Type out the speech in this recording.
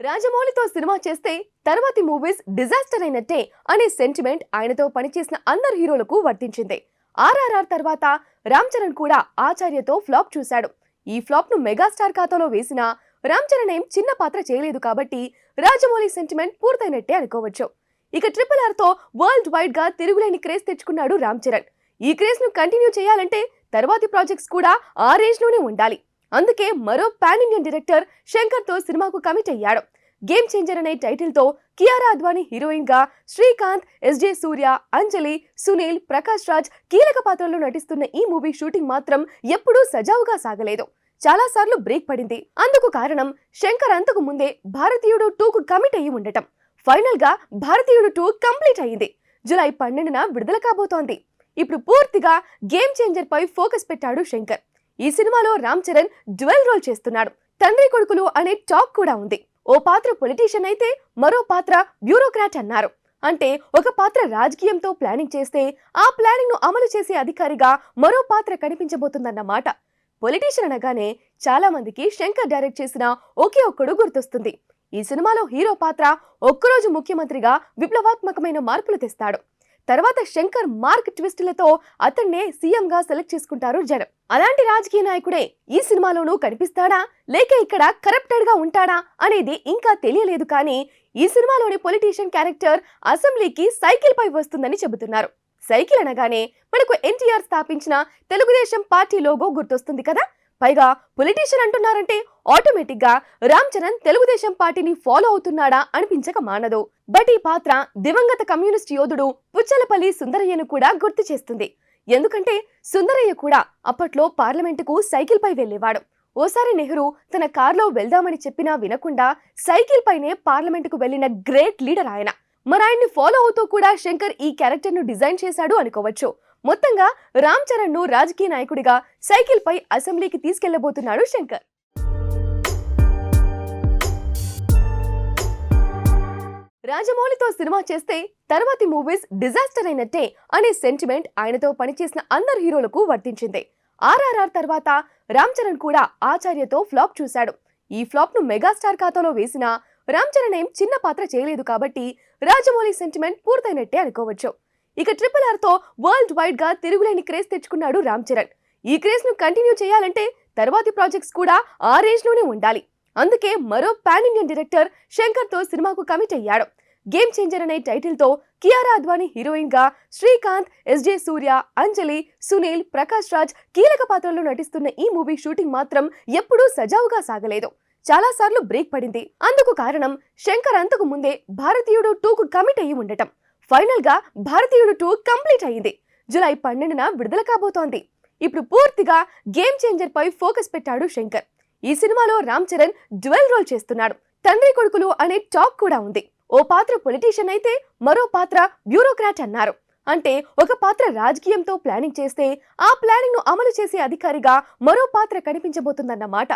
రాజమౌళితో cinema చేస్తే తర్వాతి movies disaster అయినట్టే అనే సెంటిమెంట్ ఆయనతో పనిచేసిన అందరు హీరోలకు వర్తించింది. ఆర్ఆర్ఆర్ తర్వాత రామ్ చరణ్ కూడా ఆచార్యతో ఫ్లాప్ చూశాడు. ఈ ఫ్లాప్ ను మెగాస్టార్ ఖాతాలో వేసినా రామ్ చరణ్ ఏం చిన్న పాత్ర చేయలేదు కాబట్టి రాజమౌళి సెంటిమెంట్ పూర్తయినట్టే అనుకోవచ్చు. ఇక RRR తో వరల్డ్ వైడ్ గా తిరుగులేని క్రేజ్ తెచ్చుకున్నాడు రామ్ చరణ్. ఈ క్రేజ్ ను కంటిన్యూ చేయాలంటే తర్వాతి ప్రాజెక్ట్స్ కూడా ఆ రేంజ్ లోనే ఉండాలి. అందుకే మరో పాన్ ఇండియన్ డైరెక్టర్ శంకర్ తో సినిమాకు కమిట్ అయ్యాడు. గేమ్ చేంజర్ అనే టైటిల్ తో కియారా అద్వానీ హీరోయిన్ గా, శ్రీకాంత్, ఎస్జే సూర్య, అంజలి, సునీల్, ప్రకాష్ రాజ్ కీలక పాత్రల్లో నటిస్తున్న ఈ మూవీ షూటింగ్ మాత్రం ఎప్పుడూ సజావుగా సాగలేదు. చాలా సార్లు బ్రేక్ పడింది. అందుకు కారణం శంకర్ అంతకు ముందే భారతీయుడు 2కు కమిట్ అయ్యి ఉండటం. ఫైనల్ గా భారతీయుడు 2 కంప్లీట్ అయింది. జూలై 12న విడుదల కాబోతోంది. ఇప్పుడు పూర్తిగా గేమ్ చేంజర్ పై ఫోకస్ పెట్టాడు శంకర్. ఈ సినిమాలో రామ్ చరణ్ డ్యుయల్ రోల్ చేస్తున్నాడు. తండ్రి కొడుకులు అనే టాక్ కూడా ఉంది. ఓ పాత్ర పొలిటీషియన్ అయితే మరో పాత్ర బ్యూరోక్రాట్ అన్నారు. అంటే ఒక పాత్ర రాజకీయంతో ప్లానింగ్ చేస్తే ఆ ప్లానింగ్ ను అమలు చేసే అధికారిగా మరో పాత్ర కనిపించబోతుందన్నమాట. పొలిటీషియన్ అనగానే చాలా మందికి శంకర్ డైరెక్ట్ చేసిన ఒకే ఒక్కడు గుర్తొస్తుంది. ఈ సినిమాలో హీరో పాత్ర ఒక్కరోజు ముఖ్యమంత్రిగా విప్లవాత్మకమైన మార్పులు తెస్తాడు. తర్వాత శంకర్ మార్క్ ట్విస్టులతో అతన్నే సీఎం గా సెలెక్ట్ చేసుకుంటారు జనం. అలాంటి రాజకీయ నాయకుడే ఈ సినిమాలోనూ కనిపిస్తాడా, లేక ఇక్కడ కరప్టెడ్ గా ఉంటాడా అనేది ఇంకా తెలియలేదు. కానీ ఈ సినిమాలోని పొలిటీషియన్ క్యారెక్టర్ అసెంబ్లీకి సైకిల్ పై వస్తుందని చెబుతున్నారు. సైకిల్ అనగానే మనకు ఎన్టీఆర్ స్థాపించిన తెలుగుదేశం పార్టీ లోగో గుర్తొస్తుంది కదా. పైగా పొలిటీషియన్ అంటున్నారంటే ఆటోమేటిక్ గా రామ్ చరణ్ తెలుగుదేశం పార్టీని ఫాలో అవుతున్నాడా అనిపించక మానదు. బట్ ఈ పాత్ర దివంగత కమ్యూనిస్ట్ యోధుడు పుచ్చలపల్లి సుందరయ్యను కూడా గుర్తు చేస్తుంది. ఎందుకంటే సుందరయ్య కూడా అప్పట్లో పార్లమెంటుకు సైకిల్ పై వెళ్లేవాడు. ఓసారి నెహ్రూ తన కార్లో వెళ్దామని చెప్పినా వినకుండా సైకిల్ పైనే పార్లమెంటుకు వెళ్లిన గ్రేట్ లీడర్ ఆయన. మరాయన్ని ఫాలో అవుతూ కూడా శంకర్ ఈ క్యారెక్టర్ ను డిజైన్ చేశాడు అనుకోవచ్చు. మొత్తంగా రామ్ చరణ్ ను రాజకీయ నాయకుడిగా సైకిల్ పై అసెంబ్లీకి తీసుకెళ్లబోతున్నాడు శంకర్. రాజమౌళితో సినిమా చేస్తే తర్వాతి మూవీస్ డిజాస్టర్ అయినట్టే అనే సెంటిమెంట్ ఆయనతో పనిచేసిన అందరు హీరోలకు వర్తించింది. ఆర్ఆర్ఆర్ తర్వాత రామ్ చరణ్ కూడా ఆచార్యతో ఫ్లాప్ చూశాడు. ఈ ఫ్లాప్ ను మెగాస్టార్ ఖాతాలో వేసినా రామ్ చరణ్ ఏం చిన్న పాత్ర చేయలేదు కాబట్టి రాజమౌళి సెంటిమెంట్ పూర్తయినట్టే అనుకోవచ్చు. ఇక RRR తో వరల్డ్ వైడ్ గా తిరుగులేని క్రేజ్ తెచ్చుకున్నాడు రామ్ చరణ్. ఈ క్రేజ్ ను కంటిన్యూ చేయాలంటే తర్వాతి ప్రాజెక్ట్స్ కూడా ఆ రేంజ్ లోనే ఉండాలి. అందుకే మరో పాన్ ఇండియన్ డైరెక్టర్ శంకర్ తో సినిమాకు కమిట్ అయ్యాడు. గేమ్ చేంజర్ అనే టైటిల్ తో కియారా అద్వానీ హీరోయిన్ గా, శ్రీకాంత్, ఎస్జే సూర్య, అంజలి, సునీల్, ప్రకాష్ రాజ్ కీలక పాత్రల్లో నటిస్తున్న ఈ మూవీ షూటింగ్ మాత్రం ఎప్పుడూ సజావుగా సాగలేదు. చాలా సార్లు బ్రేక్ పడింది. అందుకు కారణం శంకర్ అంతకు ముందే భారతీయుడు 2కు కమిట్ అయ్యి ఉండటం. ఫైనల్ గా భారతీయుడు 2 కంప్లీట్ అయింది. జూలై 12న విడుదల కాబోతోంది. ఇప్పుడు పూర్తిగా గేమ్ చేంజర్ పై ఫోకస్ పెట్టాడు శంకర్. ఈ సినిమాలో రామ్ చరణ్ డ్యుయల్ రోల్ చేస్తున్నాడు. తండ్రి కొడుకులు అనే టాక్ కూడా ఉంది. ఓ పాత్ర పొలిటీషియన్ అయితే మరో పాత్ర బ్యూరోక్రాట్ అన్నారు. అంటే ఒక పాత్ర రాజకీయంతో ప్లానింగ్ చేస్తే ఆ ప్లానింగ్ ను అమలు చేసే అధికారిగా మరో పాత్ర కనిపించబోతుందన్నమాట.